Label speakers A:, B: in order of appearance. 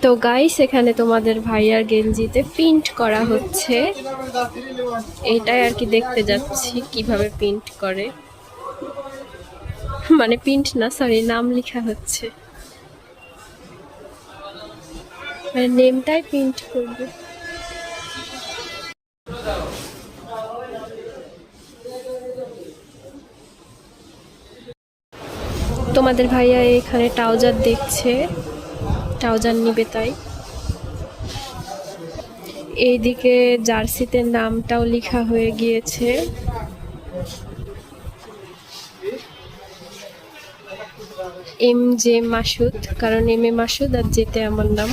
A: তো গাইস, এখানে তোমাদের ভাইয়ার গেঞ্জিতে প্রিন্ট করা হচ্ছে, এটাই আর কি দেখতে যাচ্ছি কিভাবে প্রিন্ট করে। মানে প্রিন্ট না, সরি, নাম লেখা হচ্ছে, মানে নেমটাই প্রিন্ট করবে। তোমাদের ভাইয়া এখানে ট্রাউজার দেখছে, ট্রাউজার নিবে তাই। এইদিকে জার্সিতে নামটাও লেখা হয়ে গিয়েছে। এম জে মাসুদ, কারণ এম এ মাসুদ আর যেতে আমার নাম।